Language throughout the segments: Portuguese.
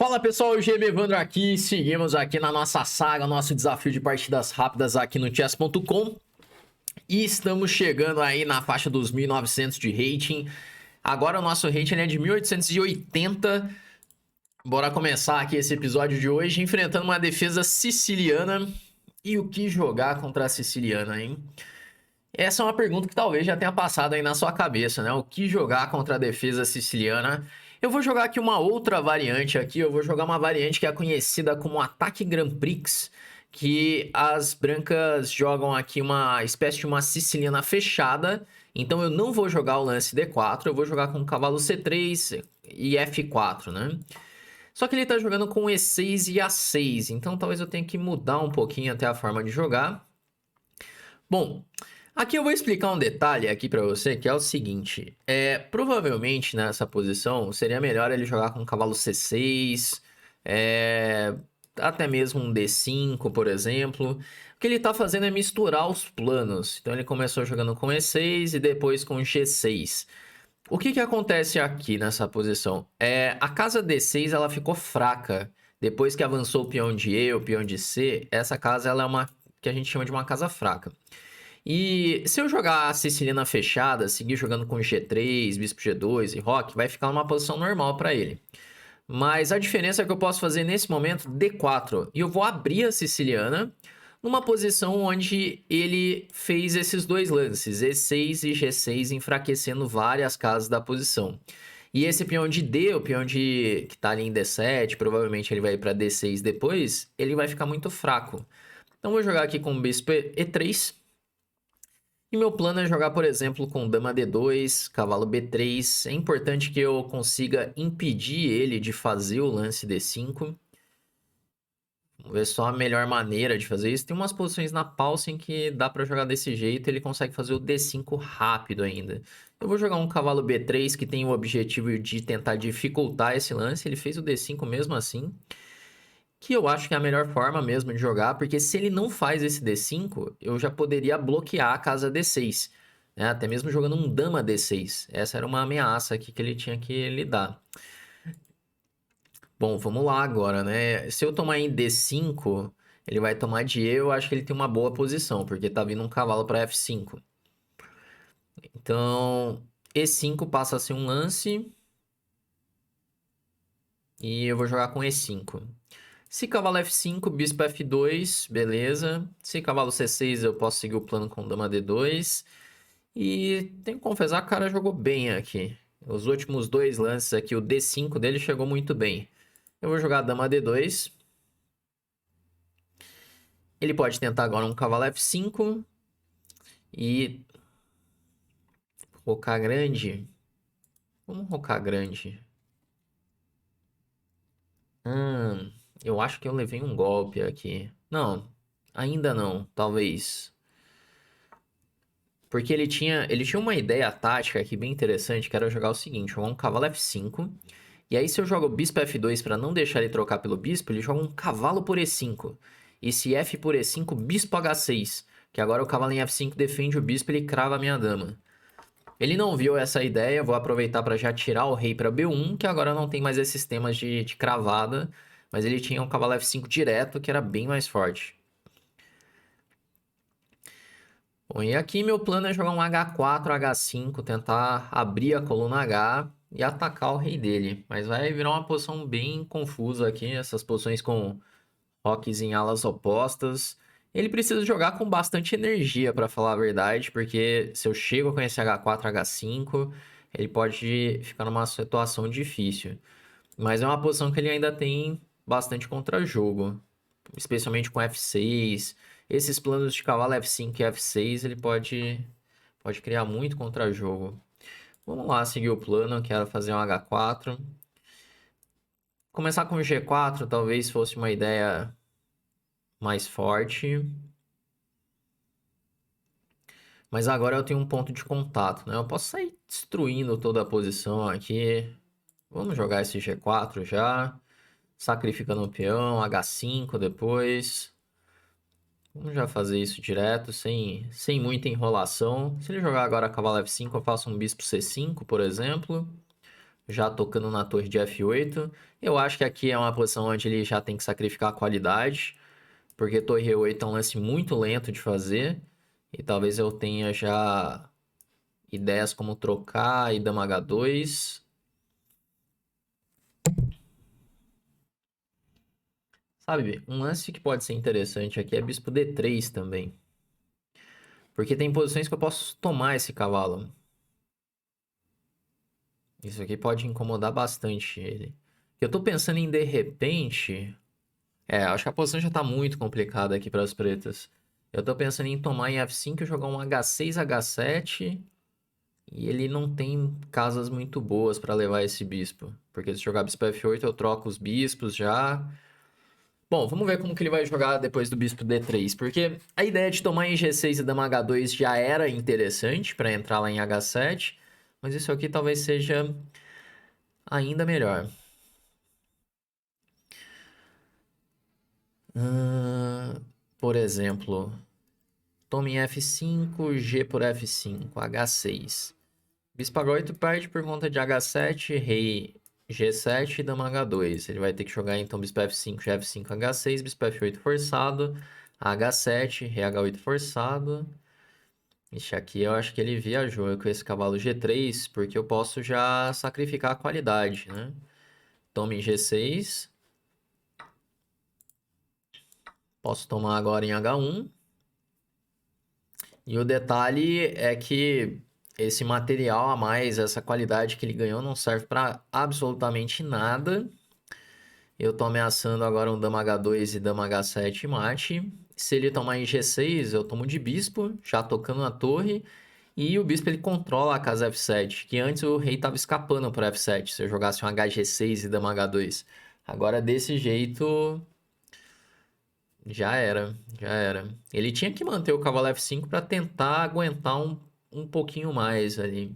Fala pessoal, o GB Evandro aqui, seguimos aqui na nossa saga, nosso desafio de partidas rápidas aqui no chess.com e estamos chegando aí na faixa dos 1900 de rating. Agora o nosso rating é de 1880. Bora começar aqui esse episódio de hoje enfrentando uma defesa siciliana. E o que jogar contra a siciliana, hein? Essa é uma pergunta que talvez já tenha passado aí na sua cabeça, né? O que jogar contra a defesa siciliana? Eu vou jogar aqui uma outra variante aqui, eu vou jogar uma variante que é conhecida como Ataque Grand Prix, que as brancas jogam aqui uma espécie de uma siciliana fechada, então eu não vou jogar o lance D4, eu vou jogar com o cavalo C3 e F4, né? Só que ele tá jogando com E6 e A6, então talvez eu tenha que mudar um pouquinho até a forma de jogar. Bom, aqui eu vou explicar um detalhe aqui pra você, que é o seguinte. Provavelmente nessa posição seria melhor ele jogar com cavalo C6, até mesmo um D5, por exemplo. O que ele tá fazendo é misturar os planos. Então ele começou jogando com E6 e depois com G6. O que acontece aqui nessa posição? A casa D6 ela ficou fraca. Depois que avançou o peão de E, o peão de C, essa casa ela é uma que a gente chama de uma casa fraca. E se eu jogar a siciliana fechada, seguir jogando com G3, bispo G2 e roque, vai ficar numa posição normal para ele. Mas a diferença é que eu posso fazer nesse momento D4. E eu vou abrir a siciliana numa posição onde ele fez esses dois lances, E6 e G6, enfraquecendo várias casas da posição. E esse peão de D, o peão que tá ali em D7, provavelmente ele vai ir para D6 depois, ele vai ficar muito fraco. Então vou jogar aqui com o bispo E3. E meu plano é jogar, por exemplo, com dama D2, cavalo B3. É importante que eu consiga impedir ele de fazer o lance D5. Vamos ver só a melhor maneira de fazer isso. Tem umas posições na Paulsen que dá pra jogar desse jeito, ele consegue fazer o D5 rápido ainda. Eu vou jogar um cavalo B3 que tem o objetivo de tentar dificultar esse lance. Ele fez o D5 mesmo assim, que eu acho que é a melhor forma mesmo de jogar, porque se ele não faz esse D5, eu já poderia bloquear a casa D6, né? Até mesmo jogando um dama D6. Essa era uma ameaça aqui que ele tinha que lidar. Bom, vamos lá agora, né? Se eu tomar em D5, ele vai tomar de E, eu acho que ele tem uma boa posição, porque tá vindo um cavalo para F5. Então, E5 passa a ser um lance, e eu vou jogar com E5. Se cavalo F5, bispo F2, beleza. Se cavalo C6, eu posso seguir o plano com dama D2. E tenho que confessar que o cara jogou bem aqui. Os últimos dois lances aqui, o D5 dele chegou muito bem. Eu vou jogar dama D2. Ele pode tentar agora um cavalo F5. E rocar grande. Vamos rocar grande. Eu acho que eu levei um golpe aqui. Não, ainda não, talvez. Porque ele tinha uma ideia tática aqui bem interessante, que era jogar o seguinte, jogar um cavalo F5, e aí se eu jogo o bispo F2 para não deixar ele trocar pelo bispo, ele joga um cavalo por E5. E se F por E5, bispo H6, que agora o cavalo em F5 defende o bispo, ele crava a minha dama. Ele não viu essa ideia, vou aproveitar para já tirar o rei para B1, que agora não tem mais esses temas de cravada, mas ele tinha um cavalo F5 direto, que era bem mais forte. Bom, e aqui meu plano é jogar um H4, H5, tentar abrir a coluna H e atacar o rei dele. Mas vai virar uma posição bem confusa aqui, essas posições com roques em alas opostas. Ele precisa jogar com bastante energia, para falar a verdade, porque se eu chego com esse H4, H5, ele pode ficar numa situação difícil. Mas é uma posição que ele ainda tem bastante contra-jogo, especialmente com F6. Esses planos de cavalo F5 e F6, ele pode criar muito contra-jogo. Vamos lá, seguir o plano, quero fazer um H4. Começar com G4 talvez fosse uma ideia mais forte. Mas agora eu tenho um ponto de contato, né? Eu posso sair destruindo toda a posição aqui. Vamos jogar esse G4 já. Sacrificando o peão, H5 depois. Vamos já fazer isso direto, sem muita enrolação. Se ele jogar agora cavalo F5, eu faço um bispo C5, por exemplo. já tocando na torre de F8. Eu acho que aqui é uma posição onde ele já tem que sacrificar a qualidade, porque torre E8 é um lance muito lento de fazer, e talvez eu tenha já ideias como trocar e dama H2. Sabe, um lance que pode ser interessante aqui é bispo D3 também. Porque tem posições que eu posso tomar esse cavalo. Isso aqui pode incomodar bastante ele. Eu tô pensando em, de repente... acho que a posição já tá muito complicada aqui para as pretas. Eu tô pensando em tomar em F5 e jogar um H6, H7. E ele não tem casas muito boas para levar esse bispo. Porque se jogar bispo F8 eu troco os bispos já. Bom, vamos ver como que ele vai jogar depois do bispo D3. Porque a ideia de tomar em G6 e dama H2 já era interessante para entrar lá em H7. Mas isso aqui talvez seja ainda melhor. Por exemplo, tome em F5, G por F5, H6. Bispo H8 perde por conta de H7, rei G7 e dama H2. Ele vai ter que jogar então bispo F5, G5, H6, bispo F8 forçado, H7, rei H8 forçado. Ixi, aqui eu acho que ele viajou com esse cavalo G3, porque eu posso já sacrificar a qualidade, né? Tome em G6. Posso tomar agora em H1. E o detalhe é que esse material a mais, essa qualidade que ele ganhou, não serve para absolutamente nada. Eu tô ameaçando agora um dama H2 e dama H7 mate. Se ele tomar em G6, eu tomo de bispo, já tocando na torre. E o bispo ele controla a casa F7, que antes o rei tava escapando para F7, se eu jogasse um HG6 e dama H2. Agora desse jeito, já era, já era. Ele tinha que manter o cavalo F5 para tentar aguentar um pouquinho mais ali.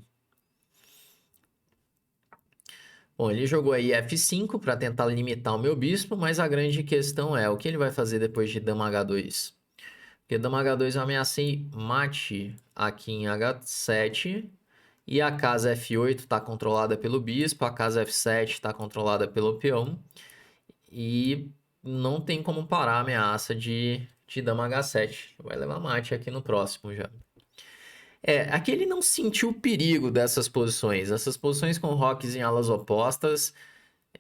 Bom, ele jogou aí F5 para tentar limitar o meu bispo, mas a grande questão é o que ele vai fazer depois de dama H2. Porque dama H2 eu ameacei mate aqui em H7 e a casa F8 está controlada pelo bispo, a casa F7 está controlada pelo peão e não tem como parar a ameaça de dama H7. Vai levar mate aqui no próximo já. Aqui ele não sentiu o perigo dessas posições. Essas posições com rocks em alas opostas,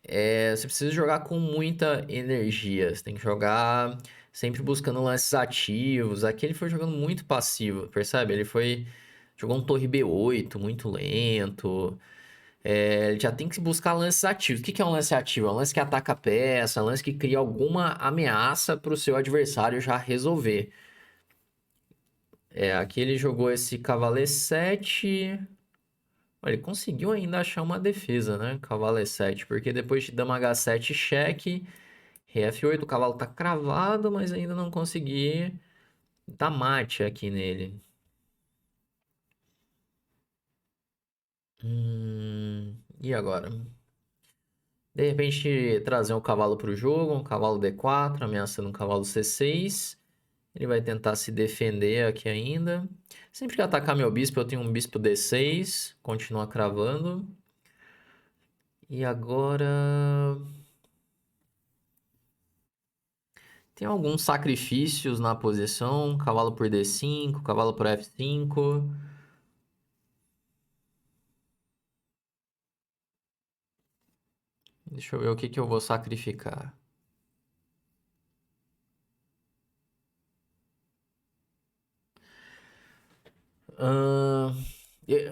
você precisa jogar com muita energia. Você tem que jogar sempre buscando lances ativos. Aqui ele foi jogando muito passivo, percebe? Jogou um torre B8 muito lento. Ele já tem que buscar lances ativos. O que é um lance ativo? É um lance que ataca a peça, um lance que cria alguma ameaça para o seu adversário já resolver. Aqui ele jogou esse cavalo E7. Olha, ele conseguiu ainda achar uma defesa, né? Cavalo E7, porque depois de dama H7 cheque, rei F8, o cavalo tá cravado, mas ainda não consegui dar mate aqui nele. E agora? De repente trazer um cavalo para o jogo, um cavalo D4, ameaçando um cavalo C6. Ele vai tentar se defender aqui ainda. Sempre que atacar meu bispo, eu tenho um bispo D6, continua cravando. E agora... Tem alguns sacrifícios na posição, cavalo por D5, cavalo por F5. Deixa eu ver o que eu vou sacrificar.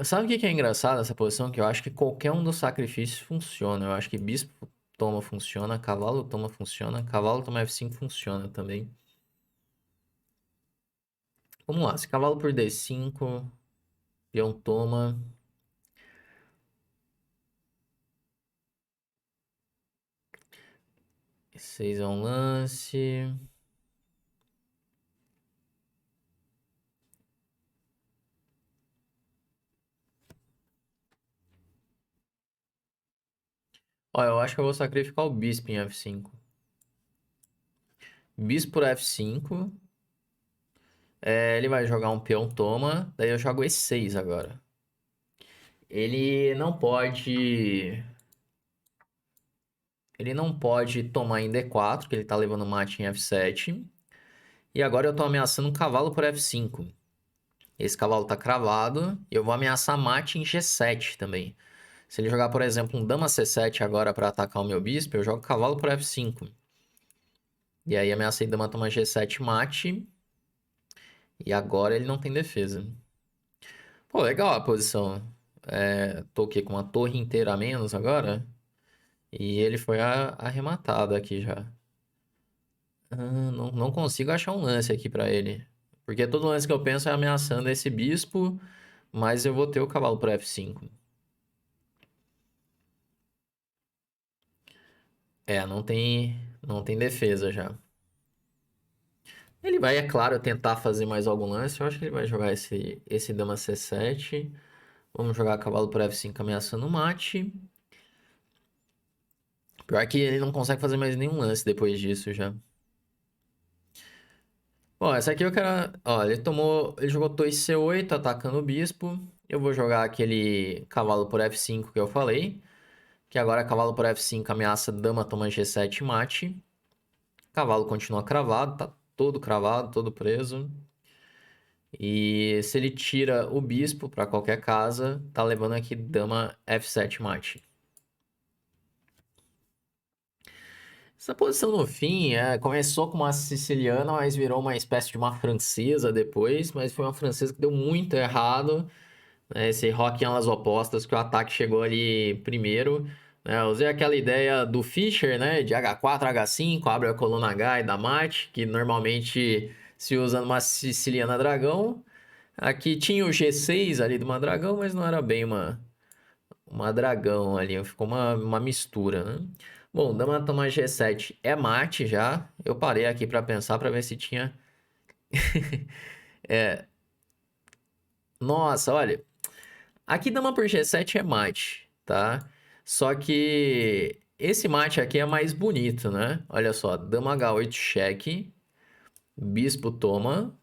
Sabe o que é engraçado nessa posição? Que eu acho que qualquer um dos sacrifícios funciona. Eu acho que bispo toma funciona, cavalo toma funciona, cavalo toma F5 funciona também. Vamos lá, se cavalo por D5, peão toma. E6 é um lance. Ó, eu acho que eu vou sacrificar o bispo em F5. Bispo por F5. Ele vai jogar um peão toma. Daí eu jogo E6 agora. Ele não pode Ele não pode tomar em D4, que ele tá levando mate em F7. E agora eu tô ameaçando um cavalo por F5. Esse cavalo tá cravado. E eu vou ameaçar mate em G7 também. Se ele jogar, por exemplo, um dama C7 agora para atacar o meu bispo, eu jogo cavalo por F5. E aí ameacei dama tomar G7 mate. E agora ele não tem defesa. Pô, legal a posição. Tô aqui com uma torre inteira a menos agora. E ele foi arrematado aqui já. Não consigo achar um lance aqui pra ele. Porque todo lance que eu penso é ameaçando esse bispo. Mas eu vou ter o cavalo por F5. Não tem defesa já. Ele vai, é claro, tentar fazer mais algum lance. Eu acho que ele vai jogar esse dama C7. Vamos jogar cavalo por F5 ameaçando o mate. Pior que ele não consegue fazer mais nenhum lance depois disso já. Bom, essa aqui eu quero... Ó, ele jogou torre C8 atacando o bispo. Eu vou jogar aquele cavalo por F5 que eu falei. Que agora é cavalo por F5 ameaça dama toma G7 mate. Cavalo continua cravado, tá todo cravado, todo preso. E se ele tira o bispo para qualquer casa, tá levando aqui dama F7 mate. Essa posição no fim começou com uma siciliana, mas virou uma espécie de uma francesa depois. Mas foi uma francesa que deu muito errado. Né? Esse rock em alas opostas, que o ataque chegou ali primeiro. Né? Eu usei aquela ideia do Fischer, né? De H4, H5, abre a coluna H e dá mate, que normalmente se usa numa siciliana dragão. Aqui tinha o G6 ali de uma dragão, mas não era bem uma dragão ali, ficou uma mistura, né? Bom, dama toma G7 é mate já. Eu parei aqui para pensar para ver se tinha. Nossa, olha. Aqui dama por G7 é mate, tá? Só que esse mate aqui é mais bonito, né? Olha só, dama H8 cheque, bispo toma,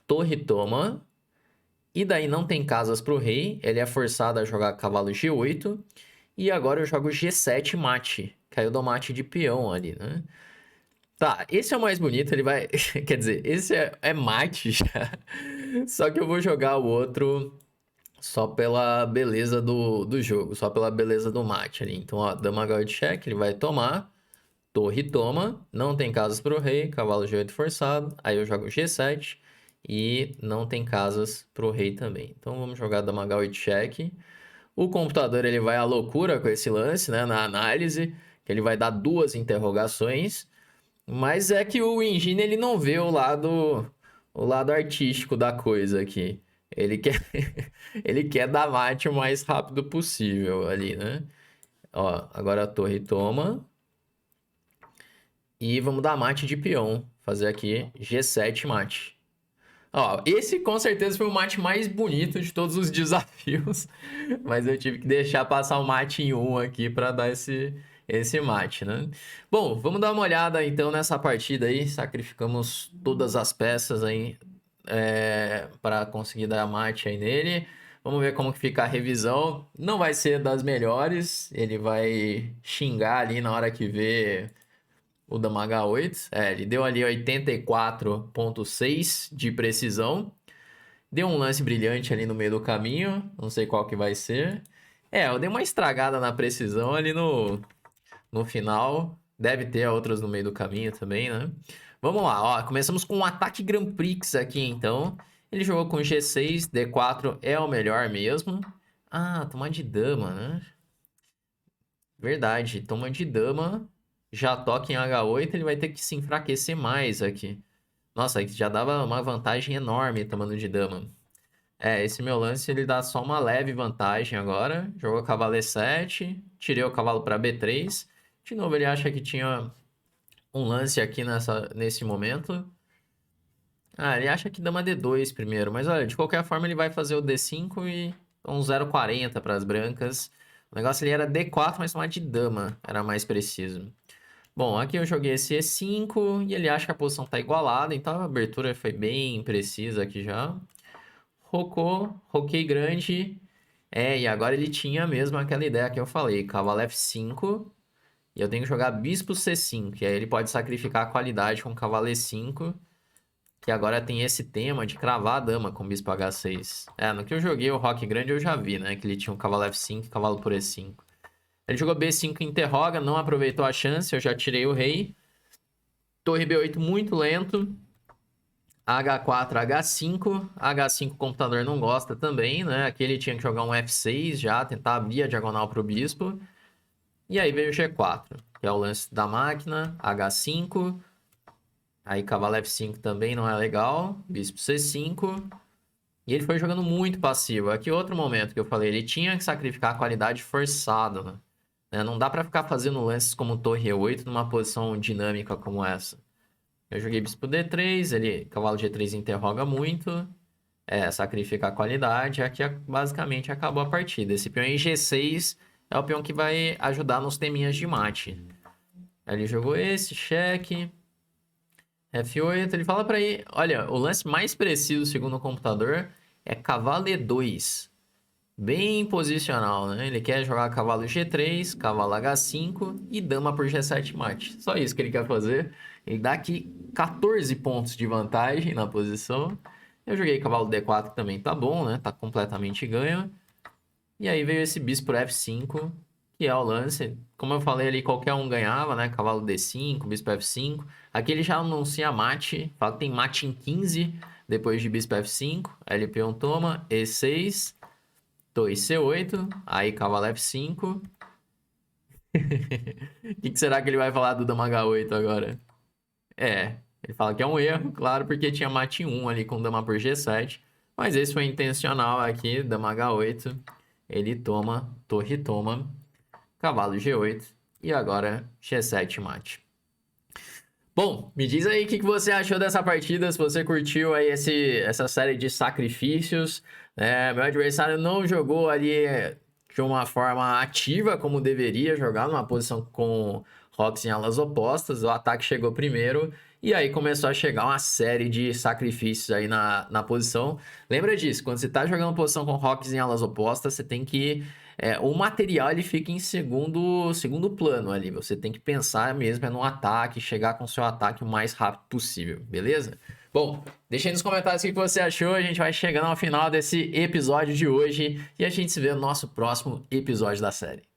torre toma, e daí não tem casas pro rei, ele é forçado a jogar cavalo G8, e agora eu jogo G7 mate, caiu do mate de peão ali, né? Tá, esse é o mais bonito, ele vai... Quer dizer, esse é mate já, só que eu vou jogar o outro só pela beleza do jogo, só pela beleza do mate ali. Então, ó, dama H8 check, ele vai tomar, torre toma, não tem casas pro rei, cavalo G8 forçado, aí eu jogo G7 e não tem casas pro rei também. Então, vamos jogar dama H8 check. O computador ele vai à loucura com esse lance, né, na análise, que ele vai dar duas interrogações, mas é que o Engine ele não vê o lado artístico da coisa aqui. Ele quer, ele quer dar mate o mais rápido possível ali, né? Ó, agora a torre toma. E vamos dar mate de peão. Fazer aqui G7 mate. Ó, esse com certeza foi o mate mais bonito de todos os desafios. Mas eu tive que deixar passar o mate em 1 aqui para dar esse mate, né? Bom, vamos dar uma olhada então nessa partida aí. Sacrificamos todas as peças aí para conseguir dar mate aí nele. Vamos ver como que fica a revisão. Não vai ser das melhores. Ele vai xingar ali na hora que vê o Dama H8. Ele deu ali 84,6 de precisão. Deu um lance brilhante ali no meio do caminho. Não sei qual que vai ser. Eu dei uma estragada na precisão ali no final. Deve ter outras no meio do caminho também, né? Vamos lá, ó. Começamos com um ataque Grand Prix aqui, então. Ele jogou com G6, D4 é o melhor mesmo. Ah, toma de dama, né? Verdade, toma de dama. Já toca em H8, ele vai ter que se enfraquecer mais aqui. Nossa, aí já dava uma vantagem enorme tomando de dama. Esse meu lance ele dá só uma leve vantagem agora. Jogou cavalo E7, tirei o cavalo para B3. De novo, ele acha que tinha um lance aqui nesse momento. Ele acha que dama D2 primeiro, mas olha, de qualquer forma ele vai fazer o D5 e um 0,40 para as brancas. O negócio ali era D4, mas tomar de dama era mais preciso. Bom, aqui eu joguei esse E5 e ele acha que a posição tá igualada, então a abertura foi bem precisa aqui já. Rocou, roquei grande. E agora ele tinha mesmo aquela ideia que eu falei, cavalo F5 E eu tenho que jogar bispo C5, que aí ele pode sacrificar a qualidade com cavalo E5, que agora tem esse tema de cravar a dama com bispo H6. No que eu joguei o Rock Grande eu já vi, né? Que ele tinha um cavalo F5 e cavalo por E5. Ele jogou B5 interroga, não aproveitou a chance, eu já tirei o rei. Torre B8 muito lento. H4, H5. H5 o computador não gosta também, né? Aqui ele tinha que jogar um F6 já, tentar abrir a diagonal para o bispo. E aí veio o G4, que é o lance da máquina. H5. Aí cavalo F5 também não é legal. Bispo C5. E ele foi jogando muito passivo. Aqui outro momento que eu falei, ele tinha que sacrificar a qualidade forçada, né? Não dá pra ficar fazendo lances como torre E8 numa posição dinâmica como essa. Eu joguei bispo D3, ele, cavalo G3 interroga muito. Sacrifica a qualidade. Aqui basicamente acabou a partida. Esse peão em G6 é o peão que vai ajudar nos teminhas de mate. Aí ele jogou esse, cheque. F8, ele fala pra ir... Olha, o lance mais preciso, segundo o computador, é cavalo E2. Bem posicional, né? Ele quer jogar cavalo G3, cavalo H5 e dama por G7 mate. Só isso que ele quer fazer. Ele dá aqui 14 pontos de vantagem na posição. Eu joguei cavalo D4 também, tá bom, né? Tá completamente ganho. E aí veio esse bispo F5, que é o lance. Como eu falei ali, qualquer um ganhava, né? Cavalo D5, bispo F5. Aqui ele já anuncia mate. Fala que tem mate em 15 depois de bispo F5. Aí ele peão toma, E6, torre C8, aí cavalo F5. O que será que ele vai falar do dama H8 agora? Ele fala que é um erro, claro, porque tinha mate 1 ali com dama por G7. Mas esse foi intencional aqui, dama H8. Ele toma, torre toma, cavalo G8 e agora G7 mate. Bom, me diz aí o que você achou dessa partida, se você curtiu aí essa série de sacrifícios. Meu adversário não jogou ali de uma forma ativa como deveria jogar, numa posição com rocks em alas opostas. O ataque chegou primeiro e aí começou a chegar uma série de sacrifícios aí na posição. Lembra disso, quando você tá jogando posição com rocks em alas opostas, você tem que... o material ele fica em segundo plano ali. Você tem que pensar mesmo no ataque, chegar com o seu ataque o mais rápido possível, beleza? Bom, deixa aí nos comentários o que você achou. A gente vai chegando ao final desse episódio de hoje e a gente se vê no nosso próximo episódio da série.